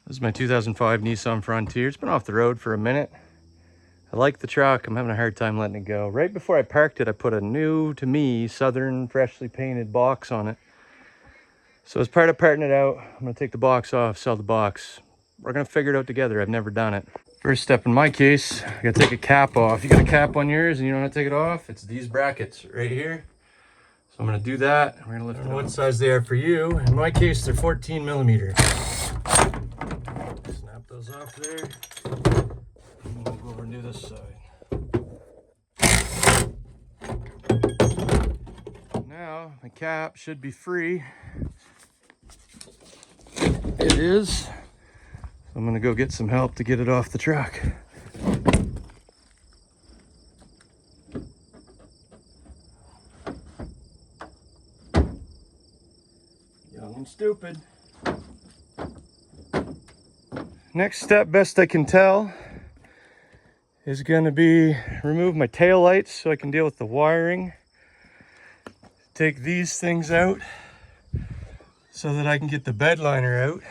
This is my 2005 Nissan Frontier. It's been off the road for a minute. I like the truck. I'm having a hard time letting it go. Right before I parked it, I put a new, to me, Southern freshly painted box on it. So as part of parting it out, I'm gonna take the box off, sell the box. We're gonna figure it out together. I've never done it. First step in my case, I gotta take a cap off. You got a cap on yours and you don't want to take it off? It's these brackets right here. So I'm gonna do that. We're gonna lift it. What size they are for you. In my case, they're 14 millimeter. Snap those off there. And we'll go over and do this side. Now, my cap should be free. It is. So I'm gonna go get some help to get it off the truck. Young and stupid. Next step, best I can tell, is gonna be remove my tail lights so I can deal with the wiring. Take these things out so that I can get the bed liner out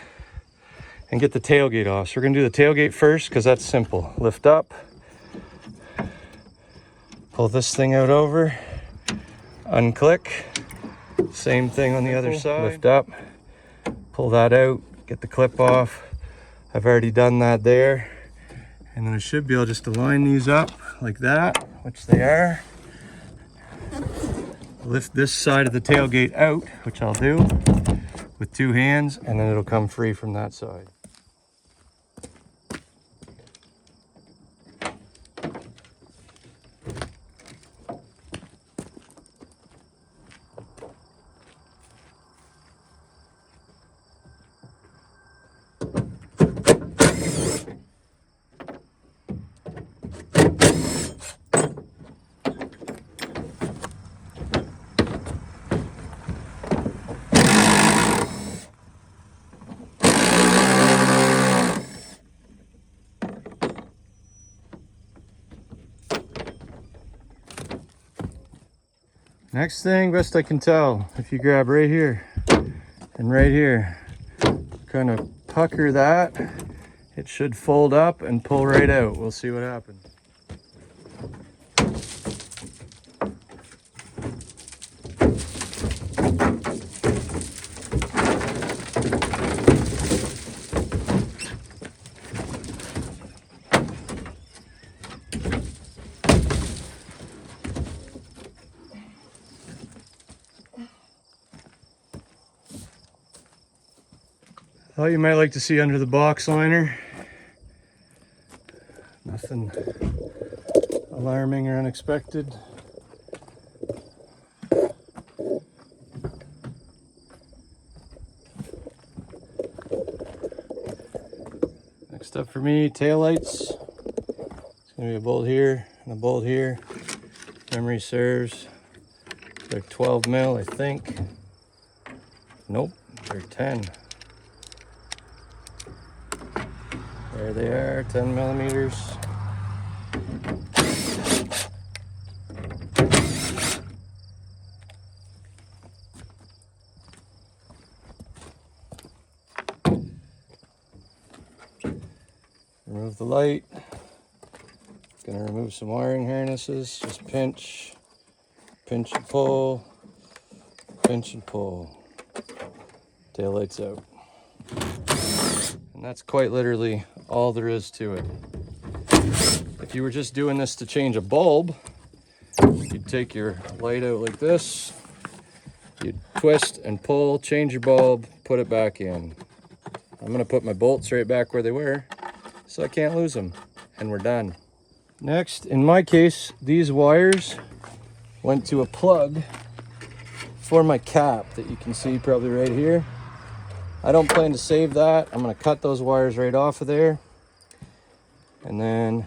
and get the tailgate off. So we're gonna do the tailgate first because that's simple. Lift up, pull this thing out over, unclick. Same thing on the other side. Lift up, pull that out, get the clip off. I've already done that there. And then I should be able just to line these up like that, which they are. Lift this side of the tailgate out, which I'll do with two hands, and then it'll come free from that side. Next thing, best I can tell, if you grab right here and right here, kind of pucker that, it should fold up and pull right out. We'll see what happens. Thought you might like to see under the box liner. Nothing alarming or unexpected. Next up for me, taillights. It's gonna be a bolt here and a bolt here. Memory serves. They're 12 mil, I think. Nope, they're 10. There they are, 10 millimeters. Remove the light. Gonna remove some wiring harnesses. Just pinch, pinch and pull, pinch and pull. Taillights out. And that's quite literally all there is to it. If you were just doing this to change a bulb, you'd take your light out like this, you'd twist and pull, change your bulb, put it back in. I'm gonna put my bolts right back where they were so I can't lose them, and we're done. Next, in my case, these wires went to a plug for my cap that you can see probably right here. I don't plan to save that. I'm gonna cut those wires right off of there. And then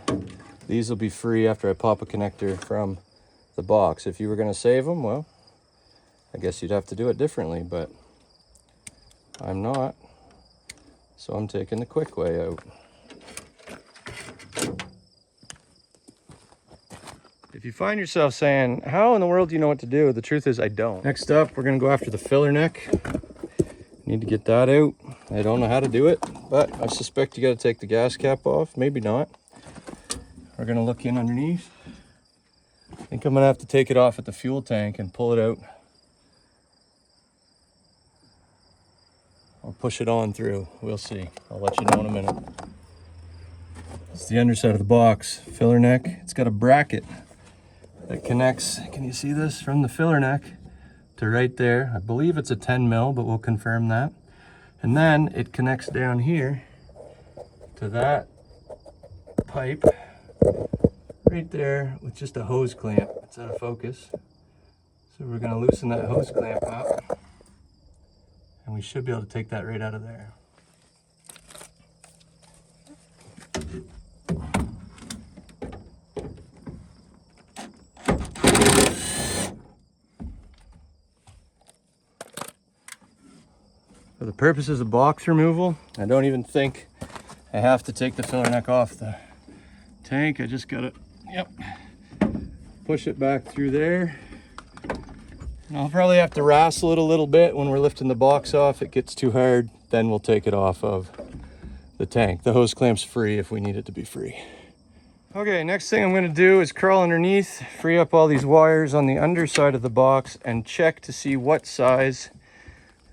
these will be free after I pop a connector from the box. If you were gonna save them, well, I guess you'd have to do it differently, but I'm not. So I'm taking the quick way out. If you find yourself saying, how in the world do you know what to do? The truth is I don't. Next up, we're gonna go after the filler neck. Need to get that out. I don't know how to do it. but I suspect you got to take the gas cap off. Maybe not. We're going to look in underneath. I think I'm going to have to take it off at the fuel tank and pull it out. I'll push it on through. We'll see. I'll let you know in a minute. It's the underside of the box. Filler neck. It's got a bracket that connects, can you see this, from the filler neck to right there. I believe it's a 10 mil, but we'll confirm that. And then it connects down here to that pipe right there with just a hose clamp. It's out of focus. So we're going to loosen that hose clamp up, and we should be able to take that right out of there. For the purposes of box removal, I don't even think I have to take the filler neck off the tank. I just gotta, push it back through there. And I'll probably have to wrestle it a little bit when we're lifting the box off. It gets too hard, then we'll take it off of the tank. The hose clamp's free if we need it to be free. Okay, next thing I'm gonna do is crawl underneath, free up all these wires on the underside of the box, and check to see what size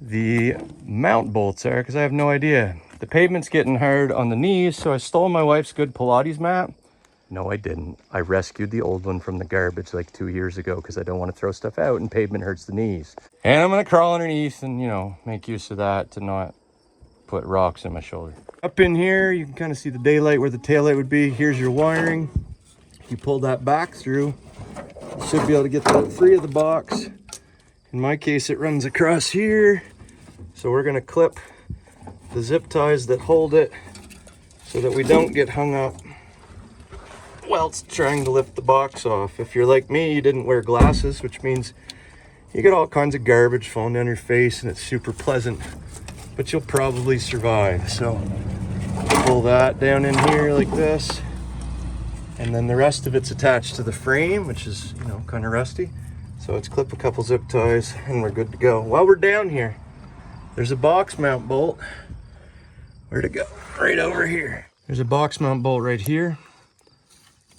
the mount bolts are, because I have no idea. The pavement's getting hard on the knees, so I stole my wife's good Pilates mat. No, I didn't. I rescued the old one from the garbage like 2 years ago because I don't want to throw stuff out and pavement hurts the knees. And I'm gonna crawl underneath and, make use of that to not put rocks in my shoulder. Up in here, you can kind of see the daylight where the taillight would be. Here's your wiring. You pull that back through, you should be able to get that free of the box. In my case, it runs across here. So we're gonna clip the zip ties that hold it so that we don't get hung up whilst trying to lift the box off. If you're like me, you didn't wear glasses, which means you get all kinds of garbage falling down your face and it's super pleasant, but you'll probably survive. So pull that down in here like this, and then the rest of it's attached to the frame, which is, kind of rusty. So let's clip a couple zip ties and we're good to go. While we're down here, there's a box mount bolt. Where'd it go? Right over here. There's a box mount bolt right here.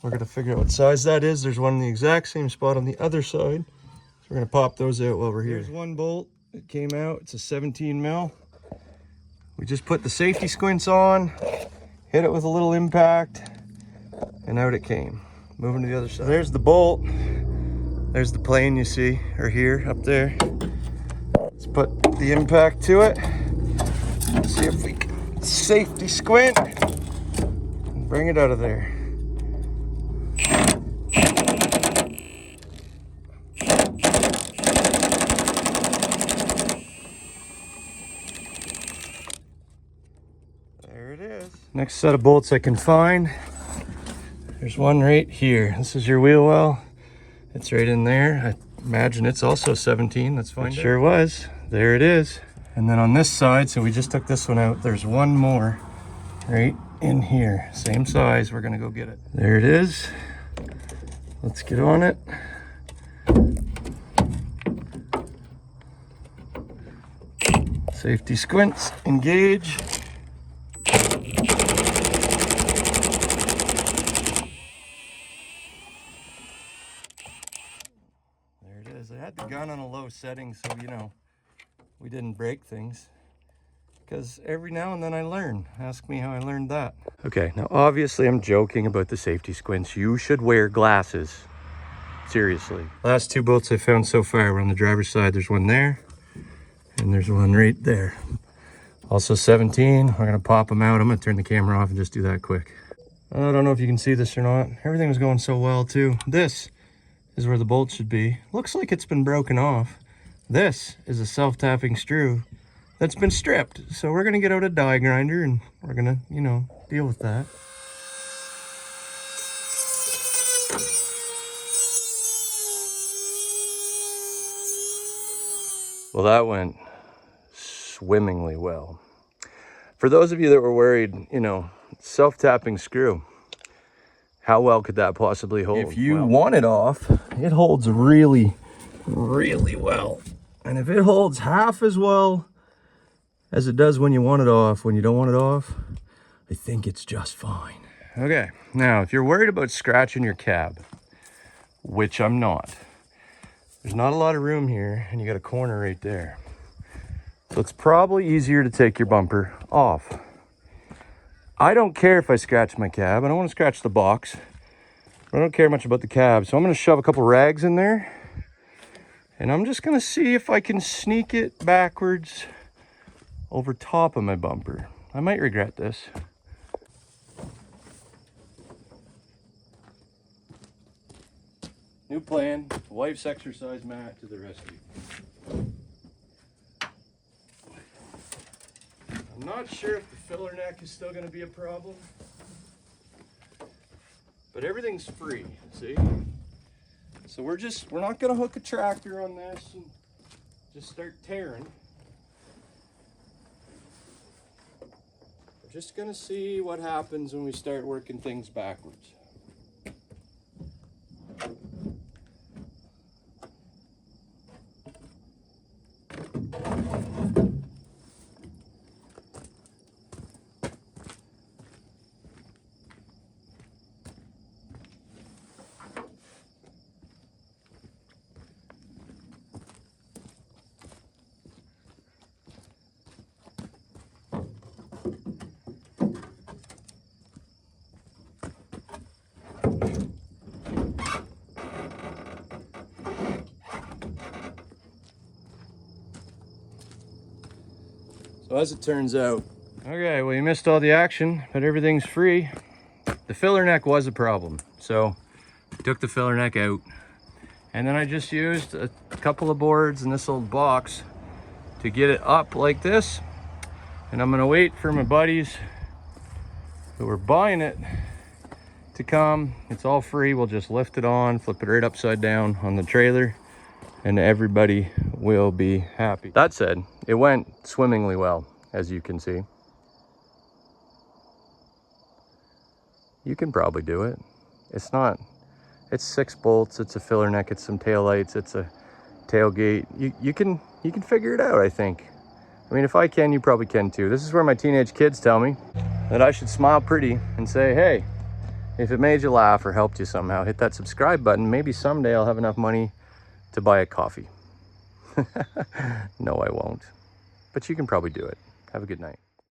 We're gonna figure out what size that is. There's one in the exact same spot on the other side. So we're gonna pop those out while we're here. Here's one bolt that came out. It's a 17 mil. We just put the safety squints on, hit it with a little impact, and out it came. Moving to the other side. There's the bolt. There's the plane you see, or here, up there. Let's put the impact to it. Let's see if we can safety squint and bring it out of there. There it is. Next set of bolts I can find. There's one right here. This is your wheel well. It's right in there. I imagine it's also 17. Let's find it. Sure was. There it is. And then on this side, so we just took this one out, there's one more right in here. Same size. We're gonna go get it. There it is. Let's get on it. Safety squints, engage. I had the gun on a low setting, so we didn't break things, because every now and then I learn. Ask me how I learned that. Okay, now obviously I'm joking about the safety squints. You should wear glasses, seriously. Last two bolts I found so far were on the driver's side. There's one there and there's one right there, also 17. We're gonna pop them out. I'm gonna turn the camera off and just do that quick. I don't know if you can see this or not. Everything was going so well too. This is where the bolt should be. Looks like it's been broken off. This is a self-tapping screw that's been stripped. So we're gonna get out a die grinder and we're gonna, deal with that. Well, that went swimmingly well. For those of you that were worried, self-tapping screw, how well could that possibly hold? If you want it off, it holds really, really well. And if it holds half as well as it does when you want it off. When you don't want it off, I think it's just fine. Okay, now if you're worried about scratching your cab, which I'm not, there's not a lot of room here and you got a corner right there. So it's probably easier to take your bumper off. I don't care if I scratch my cab. I don't want to scratch the box. I don't care much about the cab. So I'm going to shove a couple rags in there. And I'm just going to see if I can sneak it backwards over top of my bumper. I might regret this. New plan, wife's exercise mat to the rescue. I'm not sure if the filler neck is still going to be a problem, but everything's free, see? So we're not going to hook a tractor on this and just start tearing. We're just going to see what happens when we start working things backwards. So as it turns out, okay, well you missed all the action, but everything's free. The filler neck was a problem, so I took the filler neck out. And then I just used a couple of boards in this old box to get it up like this. And I'm gonna wait for my buddies who are buying it to come. It's all free. We'll just lift it on, flip it right upside down on the trailer, and everybody will be happy. That said, it went swimmingly well, as you can see. You can probably do it. It's 6 bolts, it's a filler neck, it's some tail lights, it's a tailgate. You can figure it out, I think. I mean, if I can, you probably can too. This is where my teenage kids tell me that I should smile pretty and say, hey, if it made you laugh or helped you somehow, hit that subscribe button. Maybe someday I'll have enough money to buy a coffee. No, I won't. But you can probably do it. Have a good night.